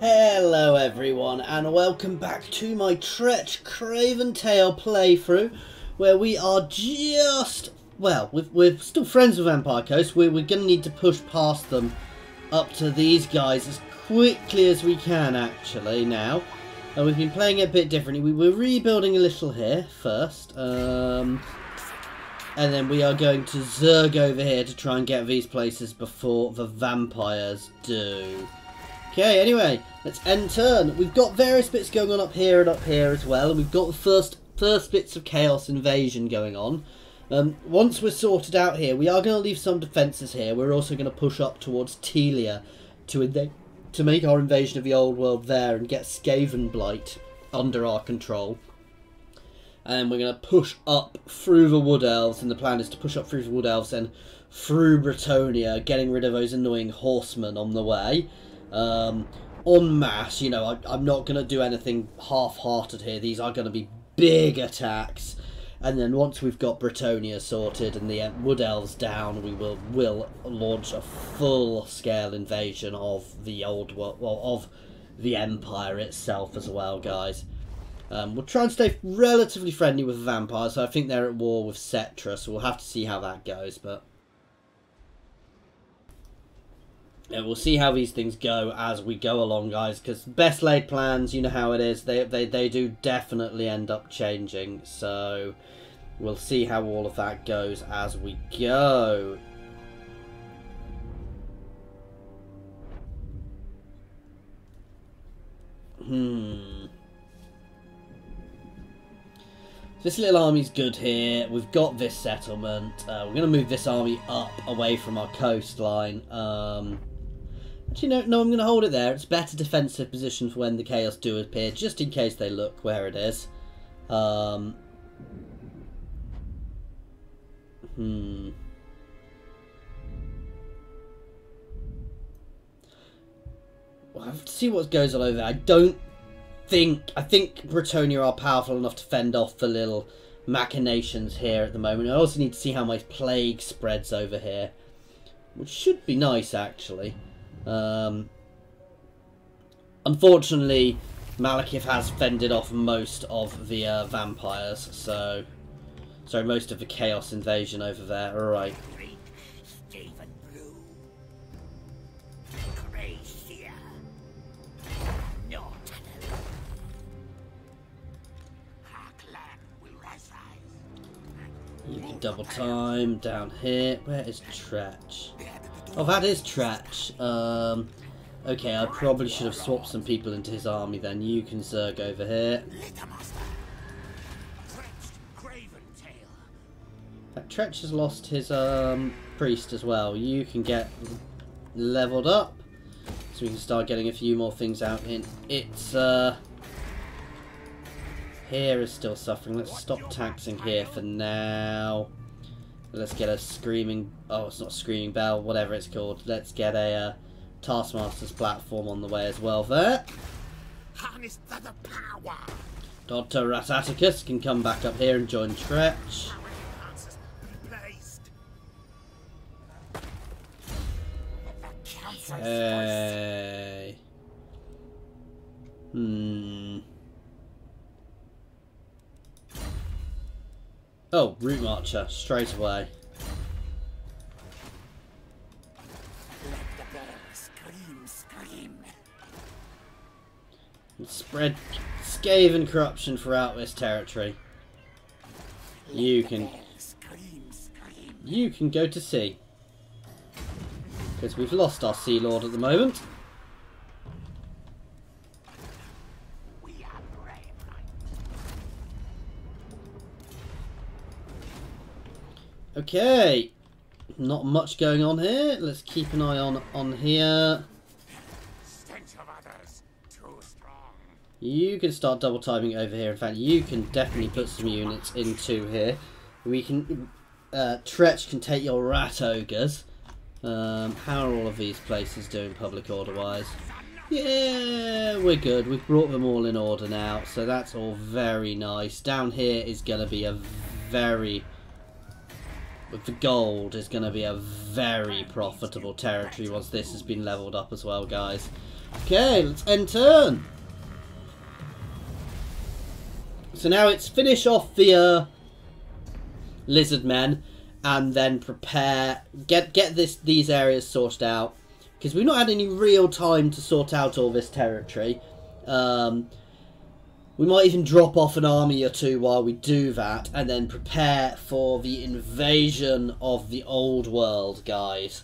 Hello everyone and welcome back to my Tretch Craventail playthrough, where we are just, well, we're still friends with Empire Coast. We're going to need to push past them up to these guys as quickly as we can actually now. And we've been playing it a bit differently. We're rebuilding a little here first, and then we are going to zerg over here to try and get these places before the vampires do. Okay, anyway, let's end turn. We've got various bits going on up here and up here as well, and we've got the first bits of Chaos Invasion going on. Once we're sorted out here, we are going to leave some defences here. We're also going to push up towards Telia to make our invasion of the old world there and get Skaven Blight under our control. And we're going to push up through the Wood Elves, and the plan is to push up through the Wood Elves and through Bretonnia, getting rid of those annoying horsemen on the way. En masse, you know, I'm not going to do anything half-hearted here. These are going to be big attacks. And then once we've got Bretonnia sorted and the Wood Elves down, we will launch a full-scale invasion of the old world, well, of the Empire itself as well, guys. We'll try and stay relatively friendly with the vampires. So I think they're at war with Cetra, so we'll have to see how that goes, but yeah, we'll see how these things go as we go along, guys, because best laid plans, you know how it is, they do definitely end up changing, so we'll see how all of that goes as we go. This little army's good here. We've got this settlement. We're going to move this army up away from our coastline. Actually, no, I'm going to hold it there. It's a better defensive position for when the Chaos do appear, just in case they look where it is. We'll have to see what goes on over there. I think Bretonnia are powerful enough to fend off the little machinations here at the moment. I also need to see how my plague spreads over here, which should be nice actually. Unfortunately, Malekith has fended off most of the vampires, so most of the Chaos Invasion over there. All right. You can double time down here. Where is Tretch? Oh, that is Tretch. Okay, I probably should have swapped some people into his army then. You can zerg over here. Tretch has lost his priest as well. You can get leveled up, so we can start getting a few more things out in. It's here is still suffering. Let's stop taxing here for now. Let's get a screaming, oh, it's not a screaming bell, whatever it's called. Let's get a Taskmaster's platform on the way as well there. Dr. Rataticus can come back up here and join Tretch. Okay. Oh, Route Marcher, straight away. Spread Skaven corruption throughout this territory. You can go to sea, because we've lost our Sea Lord at the moment. Okay, not much going on here. Let's keep an eye on here. You can start double timing over here. In fact, you can definitely put some units into here. We can Tretch can take your rat ogres. How are all of these places doing public order wise? Yeah, we're good. We've brought them all in order now, so that's all very nice. Down here is going to be a very, with the gold, is going to be a very profitable territory once this has been leveled up as well, guys. Okay, let's end turn. So now it's finish off the lizard men, and then prepare, get these areas sorted out, because we've not had any real time to sort out all this territory. We might even drop off an army or two while we do that, and then prepare for the invasion of the old world, guys,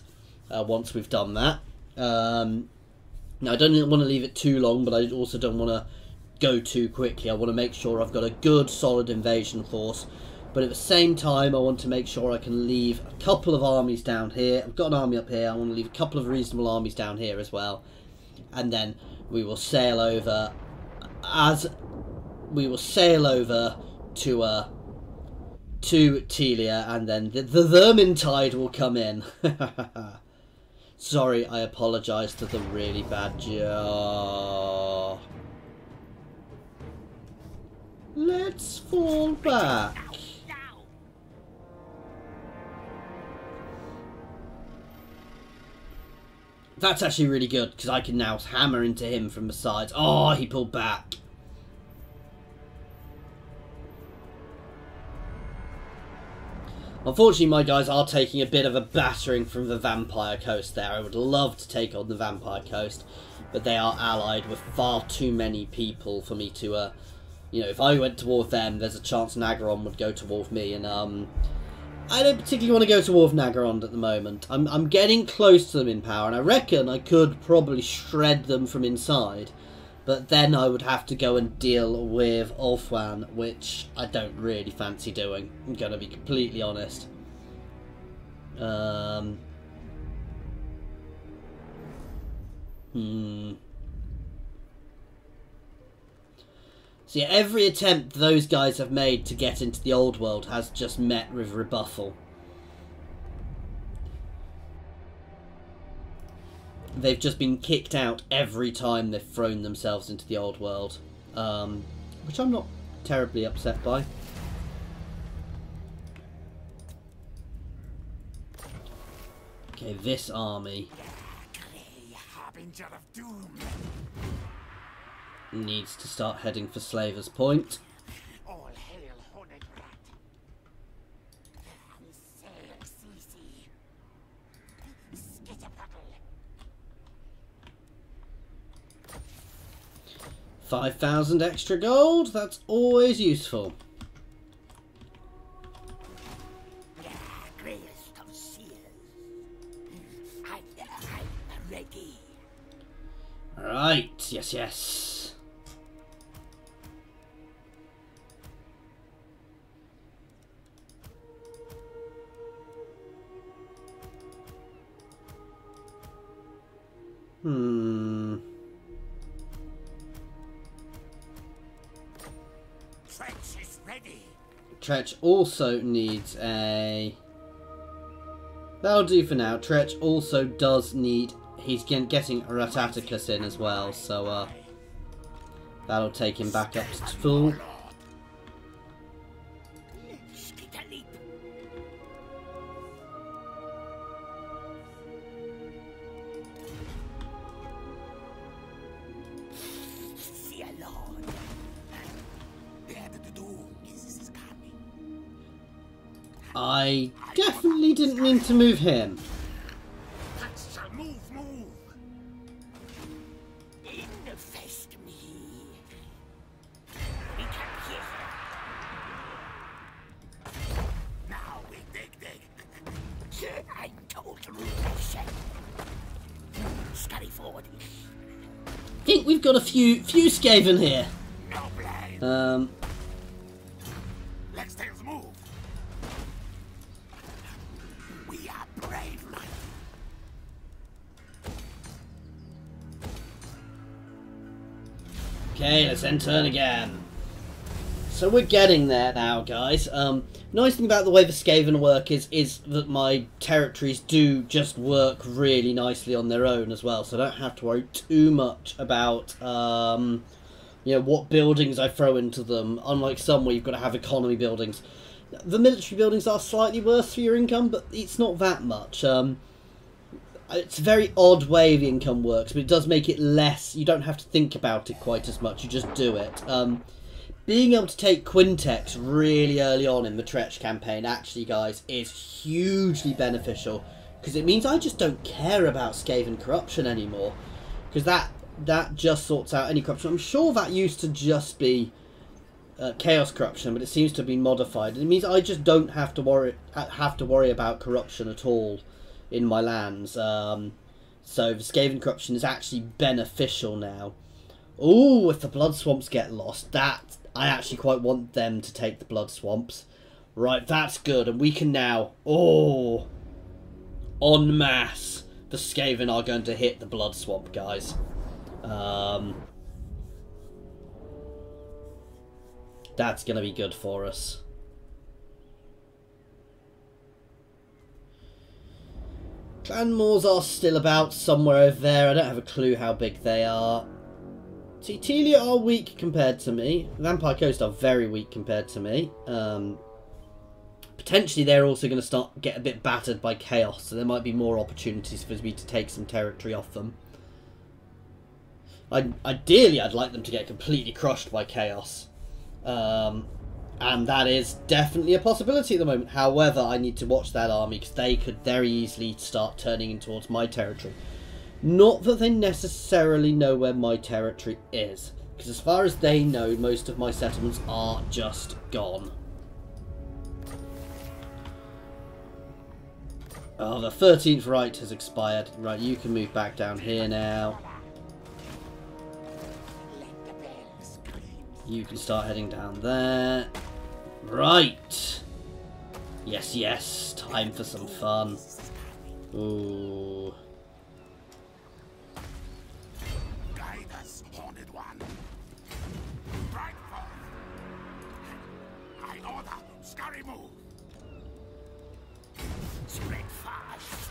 once we've done that. Now, I don't want to leave it too long, but I also don't want to go too quickly. I want to make sure I've got a good, solid invasion force, but at the same time, I want to make sure I can leave a couple of armies down here. I've got an army up here. I want to leave a couple of reasonable armies down here as well, and then we will sail over to Telia, and then the Vermintide will come in. Sorry, I apologise for the really bad jaw. Let's fall back. That's actually really good, because I can now hammer into him from the sides. Oh, he pulled back. Unfortunately, my guys are taking a bit of a battering from the Vampire Coast there. I would love to take on the Vampire Coast, but they are allied with far too many people for me to, you know, if I went to war with them, there's a chance Nagaron would go to war with me, and I don't particularly want to go to war with Nagaron at the moment. I'm getting close to them in power, and I reckon I could probably shred them from inside, but then I would have to go and deal with Ulfwan, which I don't really fancy doing. I'm going to be completely honest. So yeah, every attempt those guys have made to get into the old world has just met with rebuffal. They've just been kicked out every time they've thrown themselves into the old world, which I'm not terribly upset by. Okay, this army needs to start heading for Slaver's Point. All hail Honegrat. 5,000 extra gold, that's always useful. Alright, yes, yes. Tretch is ready. Tretch also needs a... That'll do for now. Tretch also does need... He's getting Rataticus in as well, so that'll take him back up to full. I definitely didn't mean to move him. I think we've got a few Skaven here. Let's move. We are brave, man. Okay, let's end turn again. So we're getting there now, guys. Nice thing about the way the Skaven work is that my territories do just work really nicely on their own as well, so I don't have to worry too much about you know, what buildings I throw into them, unlike some where you've got to have economy buildings. The military buildings are slightly worse for your income, but it's not that much. It's a very odd way the income works, but it does make it less. You don't have to think about it quite as much. You just do it. Being able to take Quintex really early on in the Tretch campaign, actually, guys, is hugely beneficial. Because it means I just don't care about Skaven corruption anymore. Because that just sorts out any corruption. I'm sure that used to just be chaos corruption, but it seems to have been modified. It means I just don't have to worry about corruption at all in my lands. So the Skaven corruption is actually beneficial now. Oh, if the blood swamps get lost, that I actually quite want them to take the blood swamps. Right, that's good, and we can now, en masse, the Skaven are going to hit the blood swamp, guys. That's going to be good for us. Clanmores are still about somewhere over there. I don't have a clue how big they are. Telia are weak compared to me. Vampire Coast are very weak compared to me. Potentially they're also going to get a bit battered by Chaos, so there might be more opportunities for me to take some territory off them. Ideally, I'd like them to get completely crushed by Chaos. And that is definitely a possibility at the moment. However, I need to watch that army because they could very easily start turning in towards my territory. Not that they necessarily know where my territory is, because as far as they know, most of my settlements are just gone. Oh, the 13th right has expired. Right, you can move back down here now. You can start heading down there. Right. Yes, yes. Time for some fun. Ooh. Guide us, Horned One. Right forth. I order. Scurry move. Spread fast.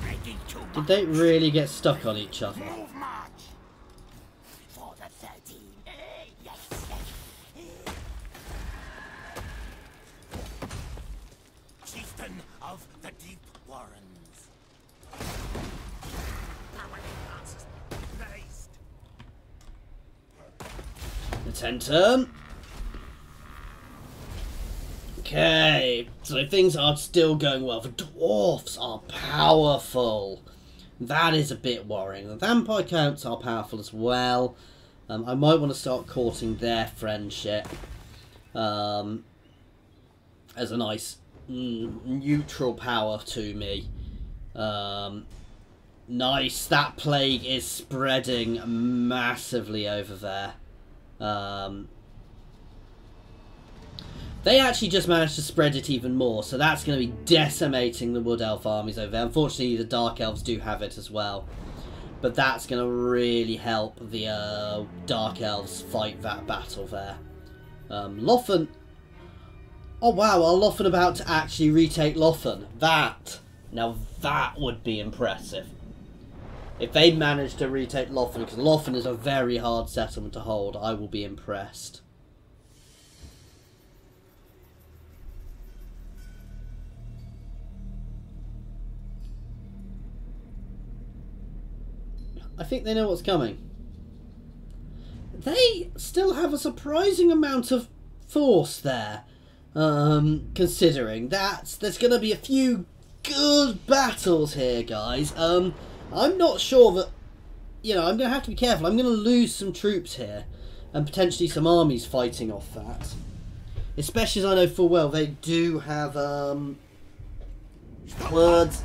Ready to Did they really get stuck on each other? move march. For the 13. Yes, yes. Chieftain of the Deep Warrens. Raised. Let's enter. Okay, so things are still going well. The dwarfs are powerful. That is a bit worrying. The vampire counts are powerful as well. I might want to start courting their friendship as a nice neutral power to me. Nice. That plague is spreading massively over there. They actually just managed to spread it even more, so that's going to be decimating the Wood Elf armies over there. Unfortunately, the Dark Elves do have it as well. But that's going to really help the Dark Elves fight that battle there. Loffen... Oh wow, are Loffen about to actually retake Loffen? Now that would be impressive. If they manage to retake Loffen, because Loffen is a very hard settlement to hold, I will be impressed. I think they know what's coming. They still have a surprising amount of force there. Considering that there's going to be a few good battles here, guys. I'm not sure that... You know, I'm going to have to be careful. I'm going to lose some troops here. And potentially some armies fighting off that. Especially as I know full well they do have... words...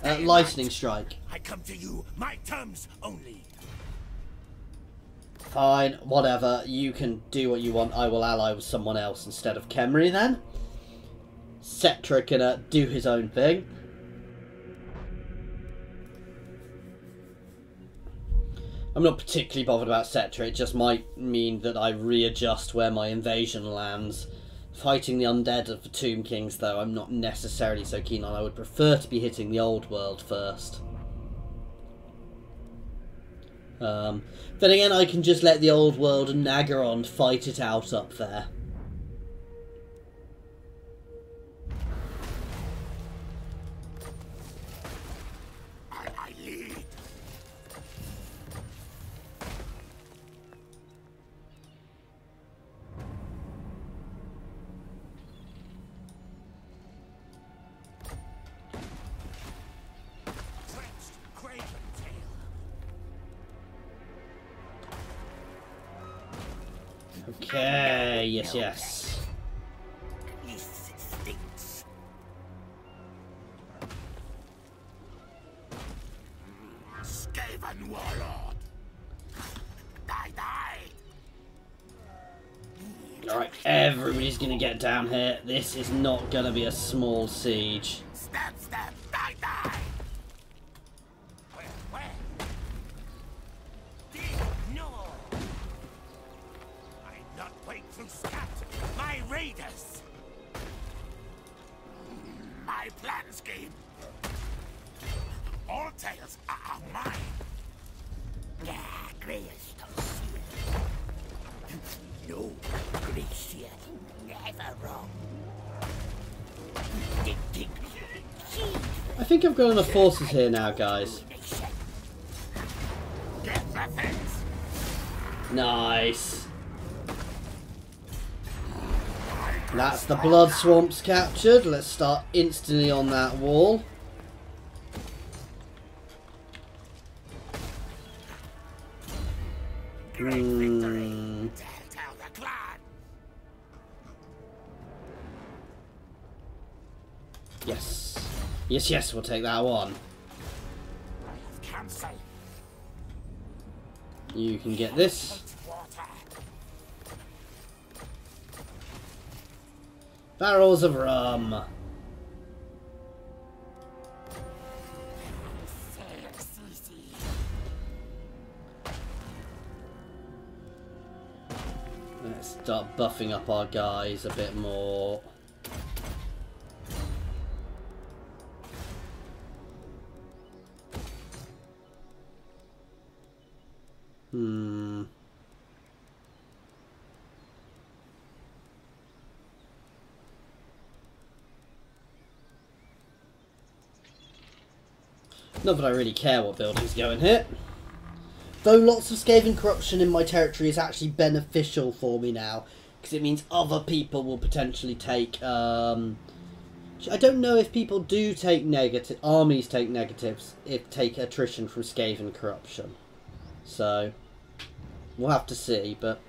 lightning strike. I come to you, my terms only. Fine, whatever. You can do what you want. I will ally with someone else instead of Khemri then. Cetra can do his own thing. I'm not particularly bothered about Cetra. It just might mean that I readjust where my invasion lands. Fighting the undead of the Tomb Kings, though, I'm not necessarily so keen on. I would prefer to be hitting the old world first. Then again, I can just let the old world and Nagaron fight it out up there. Okay, yes, yes. This stinks. Skaven warlord. Die. Alright, everybody's gonna get down here. This is not gonna be a small siege. Stab, die. Where? No. I'm not waiting to scat my raiders. My plan scheme. All tales are mine. Yeah, greatest of seal. No, Gracia, never wrong. Ding. I think I've got enough forces here now, guys. Get the things. Nice. That's the blood swamps captured. Let's start instantly on that wall. Great victory. Tell the clan. Yes, we'll take that one. Cancel. You can get this. Water. Barrels of rum. Let's start buffing up our guys a bit more. Not that I really care what buildings go in here. Though lots of Skaven corruption in my territory is actually beneficial for me now, because it means other people will potentially take. I don't know if people do take negative. Armies take negatives if take attrition from Skaven corruption. So we'll have to see, but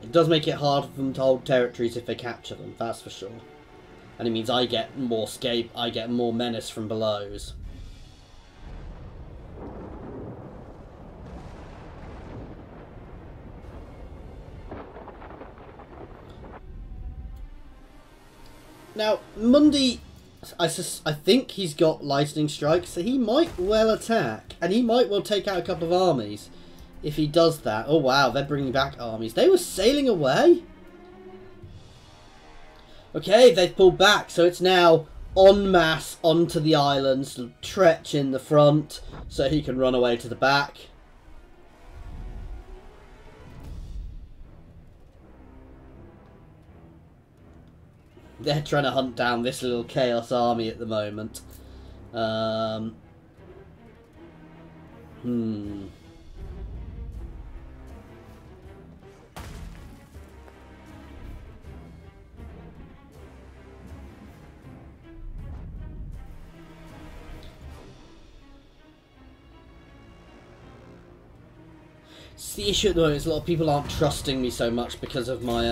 it does make it harder for them to hold territories if they capture them. That's for sure. And it means I get more I get more menace from belows. Now, Mundy, I think he's got lightning strike, so he might well attack, and he might well take out a couple of armies if he does that. Oh wow, they're bringing back armies. They were sailing away? Okay, they've pulled back, so it's now en masse onto the islands, Tretch in the front, so he can run away to the back. They're trying to hunt down this little chaos army at the moment. It's the issue at the moment is a lot of people aren't trusting me so much because of my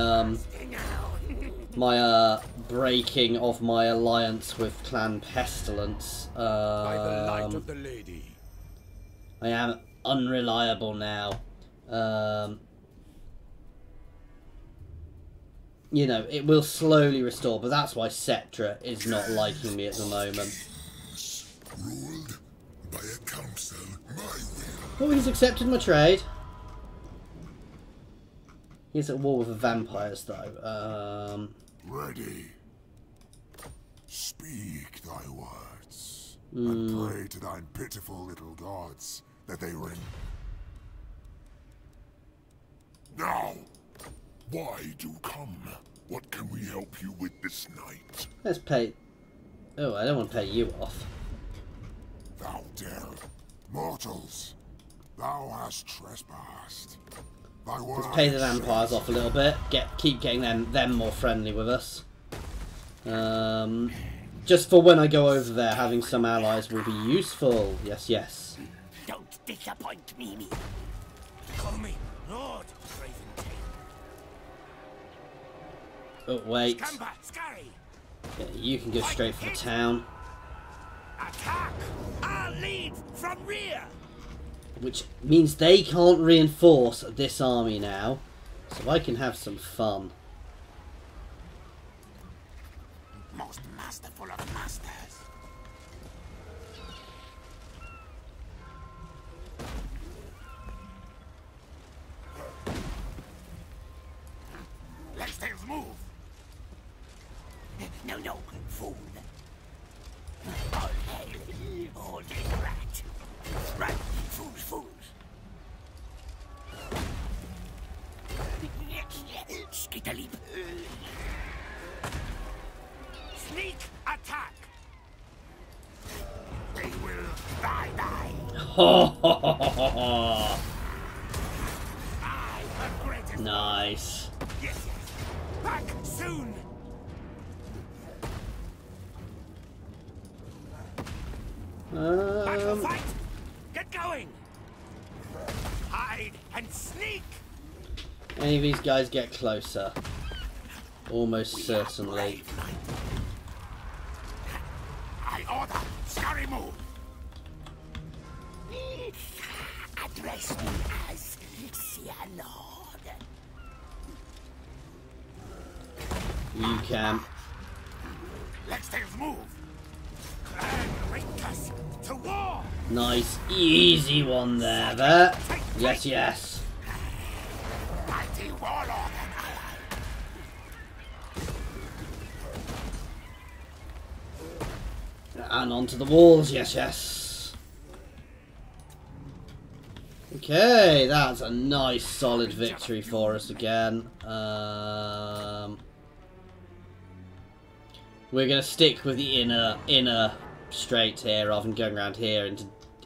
breaking of my alliance with Clan Pestilence. By the light of the lady. I am unreliable now. You know, it will slowly restore, but that's why Cetra is not liking me at the moment. Ruled by a council, my will. Oh, he's accepted my trade. He's at war with the vampires, though. Ready. Speak thy words, and pray to thine pitiful little gods that they ring. Now, why do come? What can we help you with this night? Let's pay... Oh, I don't want to pay you off. Thou dare, mortals, thou hast trespassed. Thy word Let's pay the vampires off a little bit. Keep getting them more friendly with us. Just for when I go over there, having some allies will be useful. Yes, yes. Don't disappoint me. Call me Lord Craventail. Oh, wait. Scamper, scurry. Yeah, you can go straight for the town. Attack! I'll lead from rear. Which means they can't reinforce this army now. So I can have some fun. Most masterful of masters. Legtails move. No, fool. All hail, old rat. Right, fools. Skitterleap. Sneak attack. They will die. I regret it. Nice. Yes. Back soon. Back for fight. Get going. Hide and sneak. Any of these guys get closer? Almost certainly. I order. Scurry move. Address me as Sir Lord. You can. Legtails move. Clan Rictus to war. Nice, easy one there. Yes. Mighty warlord and ally. And onto the walls, yes. Okay, that's a nice solid victory for us again. We're going to stick with the inner straight here rather than going around here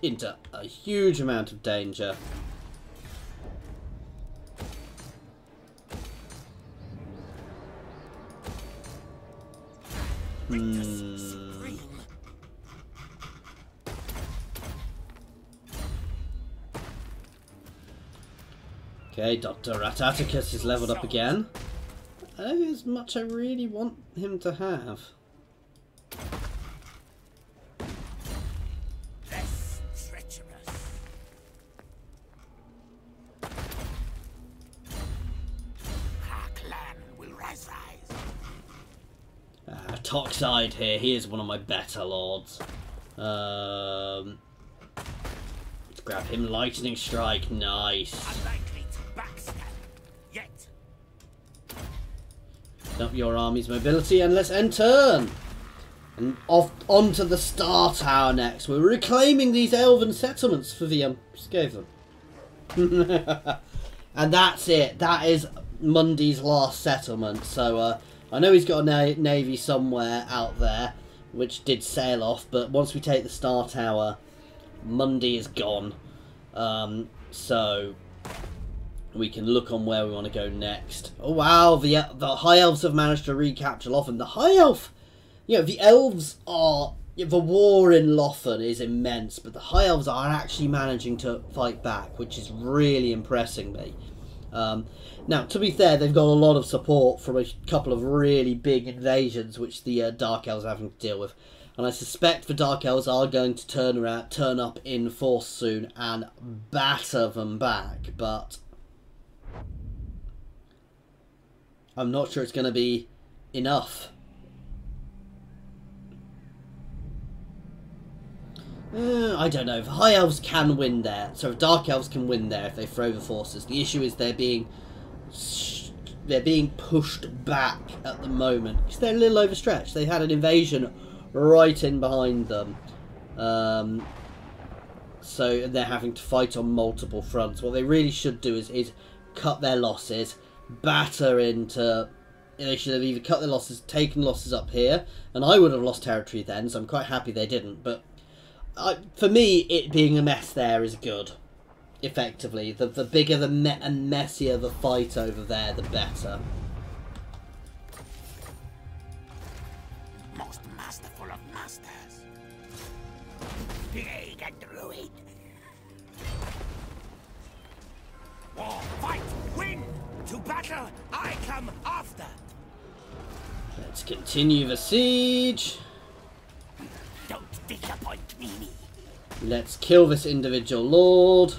into a huge amount of danger. Okay, Dr. Rataticus is leveled up again. I don't think there's much I really want him to have. Less treacherous. Our clan will rise. Toxide here, he is one of my better lords. Let's grab him Lightning Strike, nice. Unlikely to backstab. Yet. Up your army's mobility and let's end turn. And off onto the Star Tower next. We're reclaiming these elven settlements for the Skaven. And that's it. That is Mundy's last settlement. So I know he's got a navy somewhere out there, which did sail off. But once we take the Star Tower, Mundy is gone. So we can look on where we want to go next. Oh wow, the High Elves have managed to recapture Lothern. The High Elf, you know, the Elves are, the war in Lothern is immense, but the High Elves are actually managing to fight back, which is really impressing me. Now, to be fair, they've got a lot of support from a couple of really big invasions, which the Dark Elves are having to deal with. And I suspect the Dark Elves are going to turn up in force soon and batter them back, but I'm not sure it's going to be enough. I don't know. The High Elves can win there. So if Dark Elves can win there if they throw the forces. The issue is they're being pushed back at the moment because they're a little overstretched. They had an invasion right in behind them. So they're having to fight on multiple fronts. What they really should do is cut their losses, batter into... They should have either cut their losses, taken losses up here, and I would have lost territory then, so I'm quite happy they didn't. But for me, it being a mess there is good. Effectively, the bigger and messier the fight over there, the better. Most masterful of masters. Plague and ruin. War, fight, win! To battle, I come after. Let's continue the siege. Don't disappoint me. Let's kill this individual lord.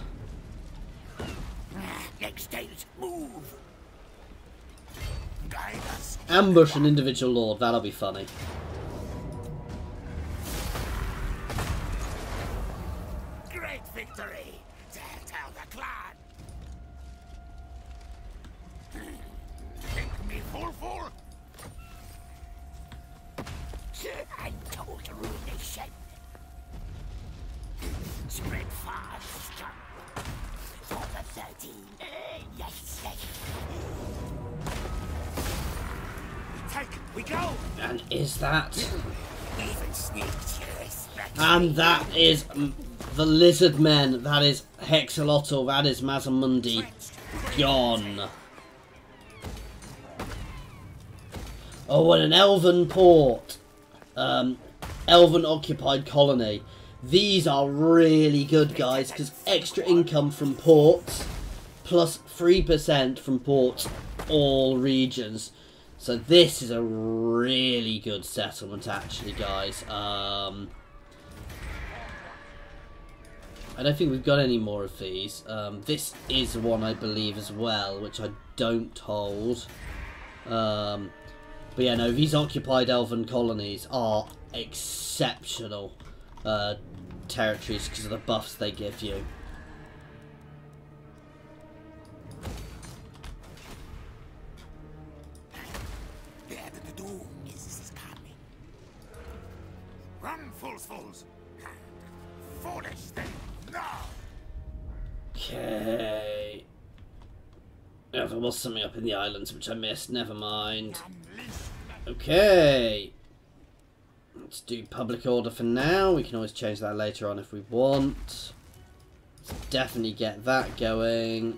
Next stage, move. Guide us. Ambush an individual lord. That'll be funny. Great victory. Tell the clan. Think me fool. I'm told to rule nation. Spread fast. For the 13. Yes. Take, we go. And is that... Even sneaked you respect. And that is the lizard men. That is Hexalotl. That is Mazamundi. Gone. Oh, and an elven port. Elven occupied colony. These are really good, guys, because extra income from ports, plus 3% from ports, all regions. So this is a really good settlement, actually, guys. I don't think we've got any more of these. This is one, I believe, as well, which I don't hold. But yeah, no, these occupied elven colonies are exceptional territories because of the buffs they give you. The doom is coming. Run, fools. Foolish thing. No. Okay. Oh, there was something up in the islands which I missed. Never mind. Okay. Let's do public order for now. We can always change that later on if we want. Let's definitely get that going.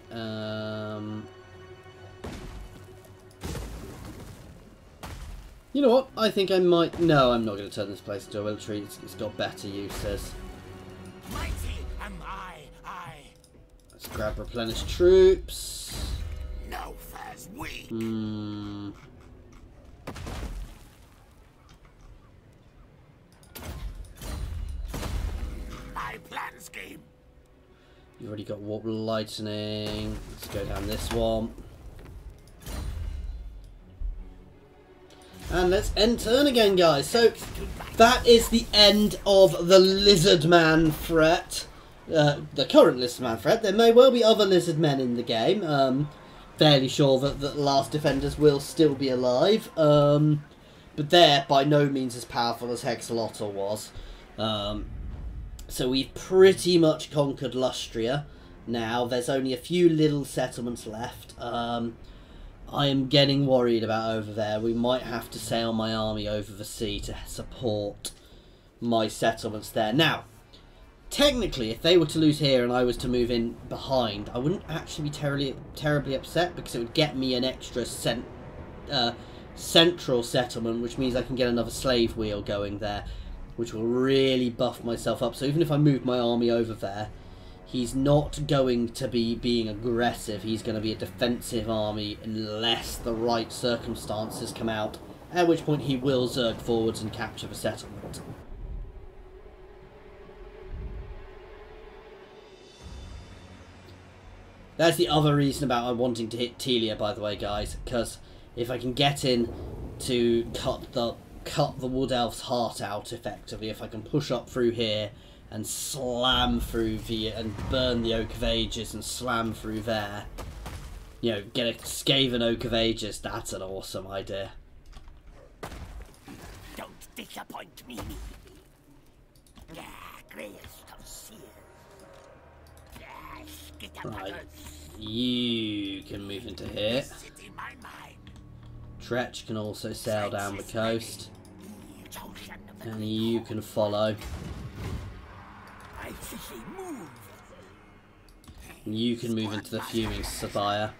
You know what? I think I might... No, I'm not going to turn this place into a military. It's got better uses. Mighty am I. Let's grab replenish troops. No first weak. My plan scheme. You've already got warp lightning. Let's go down this one. And let's end turn again, guys. So that is the end of the lizard man threat. The current lizard man threat. There may well be other lizard men in the game. Fairly sure that the last defenders will still be alive. But they're by no means as powerful as Hexalotl was. So we've pretty much conquered Lustria now. There's only a few little settlements left. I am getting worried about over there. We might have to sail my army over the sea to support my settlements there. Now, technically, if they were to lose here and I was to move in behind, I wouldn't actually be terribly upset because it would get me an extra central settlement, which means I can get another slave wheel going there, which will really buff myself up. So even if I move my army over there, he's not going to be being aggressive. He's going to be a defensive army unless the right circumstances come out, at which point he will zerg forwards and capture the settlement. That's the other reason about wanting to hit Telia, by the way, guys, because if I can get in to cut the Wood Elf's heart out effectively, if I can push up through here and slam through and burn the Oak of Ages and slam through there, you know, get a Skaven Oak of Ages, that's an awesome idea. Don't disappoint me. Greyest of seers. Right, you can move into here. Tretch can also sail down the coast. And you can follow. And you can move into the Fuming Sapphire.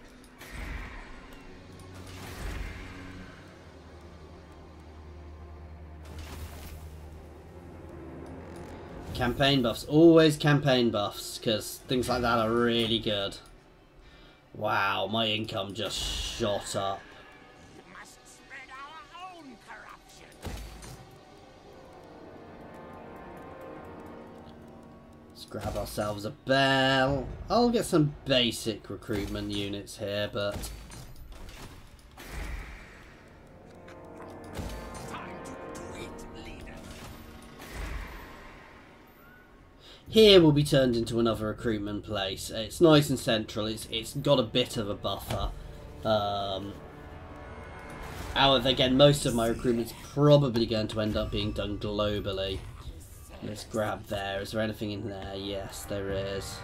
Campaign buffs. Always campaign buffs, because things like that are really good. Wow, my income just shot up. Let's grab ourselves a bell. I'll get some basic recruitment units here, but... Here will be turned into another recruitment place. It's nice and central. It's got a bit of a buffer. However, again, most of my recruitment's probably going to end up being done globally. Let's grab there. Is there anything in there? Yes, there is.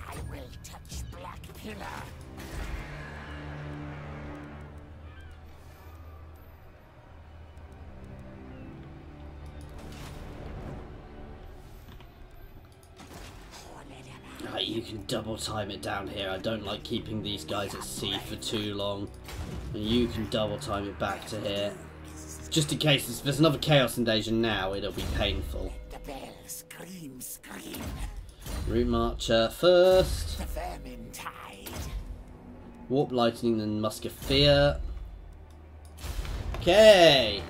I will touch Black Pillar. Right, you can double time it down here. I don't like keeping these guys at sea for too long. And you can double time it back to here. Just in case if there's another Chaos Invasion now, it'll be painful. The bell scream, scream. Route Marcher first. The vermin tide. Warp Lightning and Musketeer. Okay.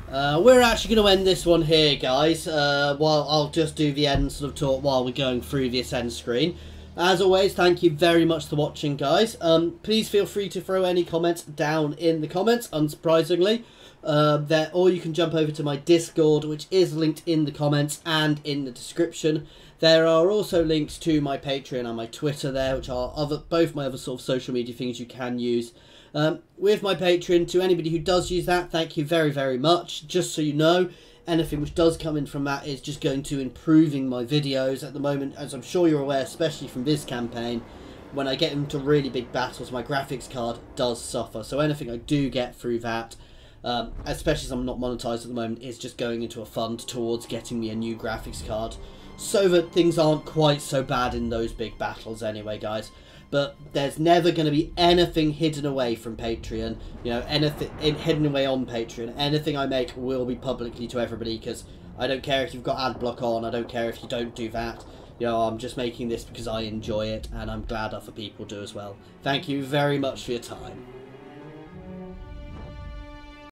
We're actually going to end this one here, guys. While I'll just do the end sort of talk while we're going through this end screen. As always, thank you very much for watching, guys. Please feel free to throw any comments down in the comments, unsurprisingly. Or you can jump over to my Discord, which is linked in the comments and in the description. There are also links to my Patreon and my Twitter there, which are both my other sort of social media things you can use. With my Patreon, to anybody who does use that, thank you very, very much. Just so you know, anything which does come in from that is just going to improving my videos. At the moment, as I'm sure you're aware, especially from this campaign, when I get into really big battles, my graphics card does suffer. So anything I do get through that, especially as I'm not monetized at the moment, is just going into a fund towards getting me a new graphics card, so that things aren't quite so bad in those big battles anyway, guys. But there's never going to be anything hidden away from Patreon. You know, anything hidden away on Patreon. Anything I make will be publicly to everybody, because I don't care if you've got ad block on. I don't care if you don't do that. You know, I'm just making this because I enjoy it, and I'm glad other people do as well. Thank you very much for your time.